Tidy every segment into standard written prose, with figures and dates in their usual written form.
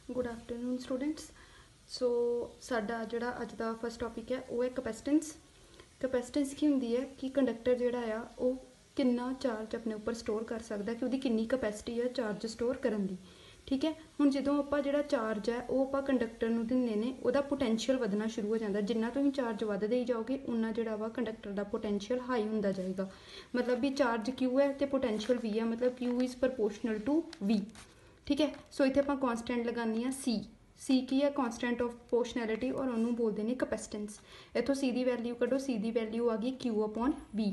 Good afternoon students. सो साडा जिहड़ा अज दा फस्ट टॉपिक है वो है कैपेसिटेंस। कैपेसिटेंस की हुंदी है कि कंडक्टर जिहड़ा आ वो कितना चार्ज अपने उपर स्टोर कर सकता है, कि उसकी कितनी कैपेसिटी है चार्ज स्टोर करन दी। ठीक है, हुण जदों आपां जिहड़ा चार्ज है वो आपां कंडक्टर नूं दिंदे ने, उहदा पोटैंशियल वधना शुरू हो जाता। जिन्ना तुसीं चार्ज वधदे ही जाओगे उन्ना जिहड़ा वा कंडक्टर दा पोटैंशियल हाई हुंदा जाएगा। मतलब भी चार्ज क्यू है तो पोटैंशियल वी है, मतलब Q is proportional to V. ठीक है, सो इत्थे आपां कॉन्सटेंट लगानी है सी की है कॉन्सटेंट ऑफ प्रोपोर्शनैलिटी और उन्होंने बोलते हैं कैपेसिटेंस। इतों सी की वैल्यू कड्डो, सी की वैल्यू आ गई क्यू अपॉन वी।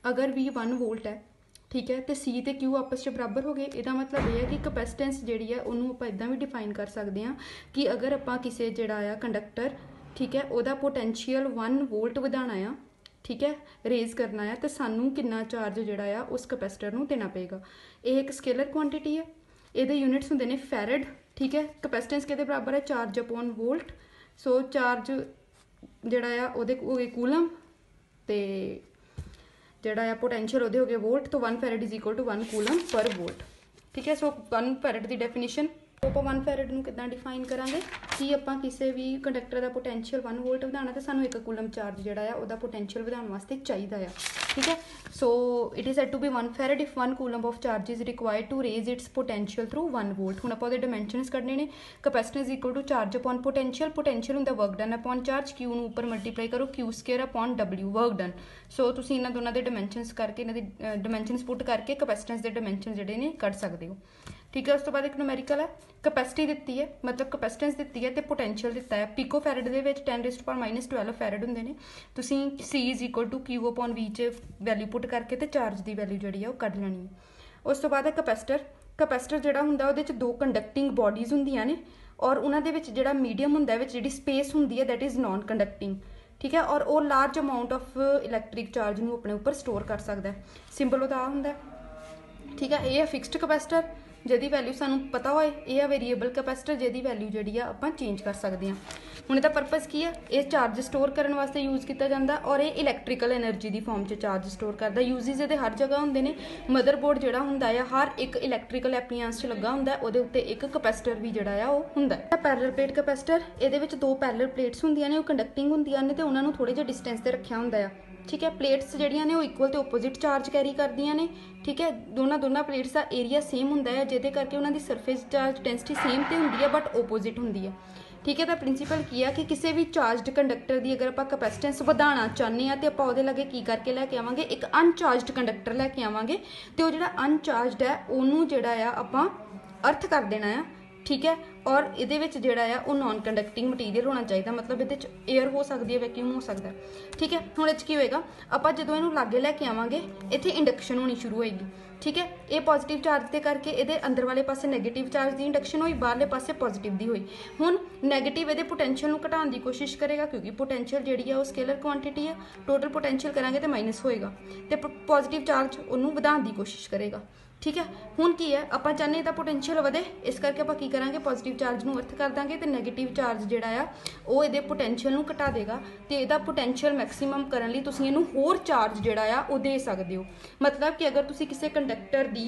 अगर वी 1 वोल्ट है, ठीक है, तो सी तो क्यू आपस में बराबर हो गए। इसका मतलब यह है कि कैपेसिटेंस जी है उन्होंने आप इदा भी डिफाइन कर सकते हैं कि अगर आप किसी जोड़ा आ कंडक्टर, ठीक है, वह पोटैंशियल 1 वोल्ट बढ़ाना आ, ठीक है, रेज करना है, तो सानू कितना चार्ज जोड़ा उस कैपेसिटर को देना पेगा। यह एक स्केलर क्वांटिटी है, ये यूनिट्स होंगे ने फैरड। ठीक है, कैपेसिटेंस के बराबर है चार्ज अपॉन वोल्ट। सो चार्ज जोड़ा हो गए कूलम, तो जोड़ा पोटैंशियल वो हो गए वोल्ट। तो 1 farad is equal to 1 coulomb per volt. ठीक है, सो 1 फैरड की डेफिनेशन आप 1 फैरड को कितना डिफाइन करांगे कि आप किसी भी कंडक्टर का पोटैंशियल 1 वोल्ट बढ़ाना, तो सानू 1 कूलम चार्ज जोड़ा पोटैंशियल बढ़ाने वास्ते चाहिए। ठीक है, so it is said to be 1 farad if 1 coulomb of charge is required to raise its potential through 1 volt. हुण आपां उहदे डायमेंशनस कढने ने। Capacitance equal to charge upon potential, potential हुंदा work done upon charge, q नूं उपर multiply करो q square upon W work done. So तुसीं इन्हां दोनां दे डायमेंशनस करके इन्हां दी डायमेंशनस पुट करके कैपेसिटेंस दे डायमेंशन जिहड़े ने कढ सकदे हो। ठीक है, उस तो बाद एक न्यूमेरिकल है, कैपेसिटी दी है, मतलब कैपेसिटेंस दी है तो पोटैंशियल दिता है। पिको फैरड दे विच 10⁻⁻12 फैरड होंगे ने। तुसीं C is equal to Q upon V च वैल्यू पुट करके तो चार्ज की वैल्यू जी है कढ लेनी है। उस तो बाद है कैपेसिटर। कैपेसिटर जोड़ा होंदा उहदे च 2 कंडक्टिंग बॉडीज होंदियां ने और उन्होंने विच जिहड़ा मीडियम होंदा विच जिहड़ी स्पेस होंदी है दैट इज़ नॉन कंडक्टिंग। ठीक है, और वो large amount of electric charge नूं अपने उपर स्टोर कर सकता है। सिंपल उहदा होंदा है। ठीक है, ये है फिक्सड कैपेसिटर जिहदी वैल्यू सानू पता होए, यह है वेरीएबल कैपेसिटर जिहदी वैल्यू जी आप चेंज कर सकते हैं। हुण इहदा पर्पज़ की है, ये चार्ज स्टोर करने वास्ते यूज़ किया जाता और ये इलैक्ट्रिकल एनर्जी की फॉर्म च चार्ज स्टोर करता। यूजिज ये हर जगह होंगे ने। मदरबोर्ड जोड़ा होंदा है हर एक इलैक्ट्रिकल एप्लीएंस च लगा होंदा है, उहदे उत्ते एक कैपेसिटर भी जोड़ा है वो होंदा है। पैरेलल प्लेट कैपेसिटर, ये 2 पैरेलल प्लेट्स होंदियां ने, कंडक्टिंग होंदियां ने ते उन्हां नूं थोड़े जिहे डिस्टेंस ते रखिया होंदा है। ठीक है, प्लेट्स जड़ियाँ ने इक्वल तो ओपोजिट चार्ज कैरी करदियां ने। ठीक है, दोनों प्लेट्स का एरिया सेम होंदा है जिहदे करके उन्हां the surface charge density same तो होंदी है बट ओपोजिट होंदी है। ठीक है, तो प्रिंसीपल की है कि किसी भी चार्जड कंडक्टर की अगर आप कैपेसिटेंस बढ़ाना चाहते हैं तो आप लगे की करके लैके आवांगे, एक अनचार्जड कंडक्टर लैके आवांगे तो जो अनचार्जड है उन्होंने जोड़ा आप अर्थ कर देना है। ठीक है, और ये जोड़ा वो नॉन कंडक्टिंग मटीरियल होना चाहिए, मतलब ये एयर हो सकती है, वैक्यूम हो सकता है। ठीक है, हुण इह की होएगा आप जो इनू लागे लैके आवांगे इत्थे इंडक्शन होनी शुरू होएगी। ठीक है, ये पॉजिटिव चार्ज के करके ये अंदर वाले पासे नैगेटिव चार्ज की इंडक्शन हुई, बाहरले पासे पॉजिटिव की हुई। हुण नैगेटिव ये पोटैंशियल को घटाने की कोशिश करेगा क्योंकि पोटैंशियल जी है वो स्केलर क्वांटिटी है। टोटल पोटैंशियल करांगे तो माइनस होएगा, तो पॉजिटिव चार्ज उन्होंने बढ़ाने की कोशिश करेगा। ठीक है, हुण की है आप चाहते हैं पोटैंशियल वधे, इस करके आप की करांगे पॉजिटिव चार्ज को अर्थ कर देंगे तो नैगेटिव चार्ज जोड़ा वो ये पोटैंशियल को घटा देगा। तो यदा पोटैंशियल मैक्सीमम करने लई तुसीं इहनूं होर चार्ज जोड़ा वो दे सकते हो। मतलब कि अगर तुसीं किसी कंडक्टर की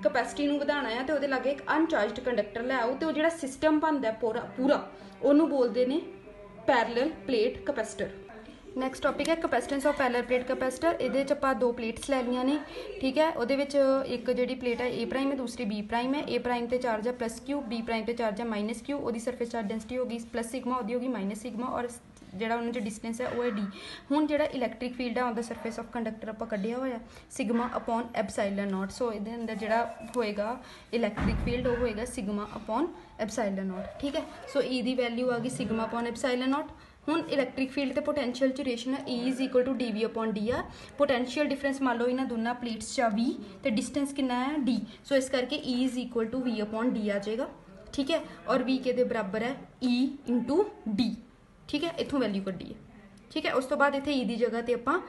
कैपेसिटी को बढ़ाना है तो वो लागे एक अनचार्जड कंडक्टर लै आओ, तो जो सिस्टम बनता है पूरा उन्होंने बोलते हैं parallel plate capacitor. Next topic है capacitance of parallel plate capacitor. ये आप 2 प्लेट्स लै लिया ने। ठीक है, वो एक जी प्लेट है ए प्राइम है, दूसरी बी प्राइम है। ए प्राइम ते चार्ज है प्लस क्यू, बी प्राइम ते चार्ज है माइनस क्यू। वो सरफेस चार्ज डेंसिटी होगी प्लस सिग्मा, वो होगी माइनस सिग्मा, और जोड़ा उन्होंने डिस्टेंस है वो है डी। हुण जो इलैक्ट्रिक फील्ड है on the surface of conductor आप कढ़िया होया सिग्मा अपॉन एप्सिलॉन नॉट। सो ये अंदर जोड़ा होएगा इलैक्ट्रिक फील्ड वो होएगा सिग्मा अपॉन एप्सिलॉन नॉट। ठीक है, सो ई दी वैल्यू आ गई सिग्मा अपॉन एप्सिलॉन नॉट। हुण इलैक्ट्रिक फील्ड ते पोटैंशियल च रिलेशन है E is equal to D V upon D R. Potential difference मान लो इन्होंने दोनों प्लेट्स चा वी, तो डिस्टेंस कितना है डी। सो इस करके E is equal to V upon D आ जाएगा। ठीक है, और वी के बराबर है ई इंटू डी। ठीक है, इतों वैल्यू कड्डी है। ठीक है, उस तो बाद इतने ई की जगह पर आप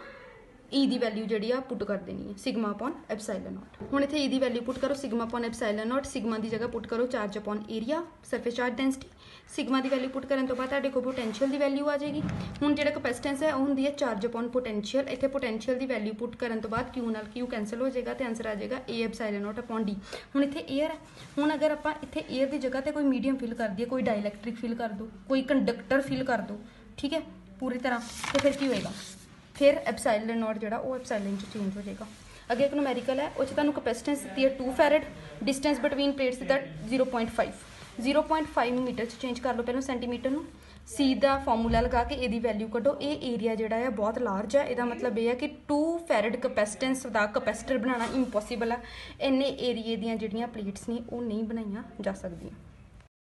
ई दी वैल्यू जी पुट कर देनी है सिग्मा अपॉन एप्सिलॉन नॉट। हुण इत्थे ई दी वैल्यू पुट करो sigma upon epsilon not, sigma की जगह पुट करो charge upon area surface charge density. Sigma की वैल्यू पुट करने तो बाद तुहाडे कोल पोटेंशियल की वैल्यू आ जाएगी। हुण जिहड़ा कैपेसिटेंस है वो हुंदी है चार्ज अपॉन पोटेंशियल। इत्थे पोटेंशियल की वैल्यू पुट करने तो बाद क्यू नाल क्यू कैंसल हो जाएगा तो आंसर आ जाएगा A epsilon not upon D. हुण इत्थे एयर है, हुण अगर आपां इत्थे एयर की जगह तो कोई मीडियम फिल कर दिए, कोई डाइलैक्ट्रिक फिल कर दो, कोई कंडक्टर फिल कर दो, ठीक है पूरी तरह, तो फिर की होएगा, फिर एप्सिलॉन नॉट जो एप्सिलॉन चेंज हो जाएगा। अगे एक न्यूमेरिकल है उस तुहानूं कैपेसिटेंस दी है 2 farad, distance between plates that 0.5 metre change कर लो पहले सेंटीमीटर में। सी का फॉर्मूला लगा के ये वैल्यू कड्डो। ये एरिया जोड़ा है बहुत लार्ज है, यदा मतलब यह है कि 2 फैरड कैपेसिटेंस का कैपेसिटर बनाना इंपॉसिबल है। इन्ने एरिए दी जिहड़ियां प्लेट्स ने वो नहीं बनाई जा सकदियां।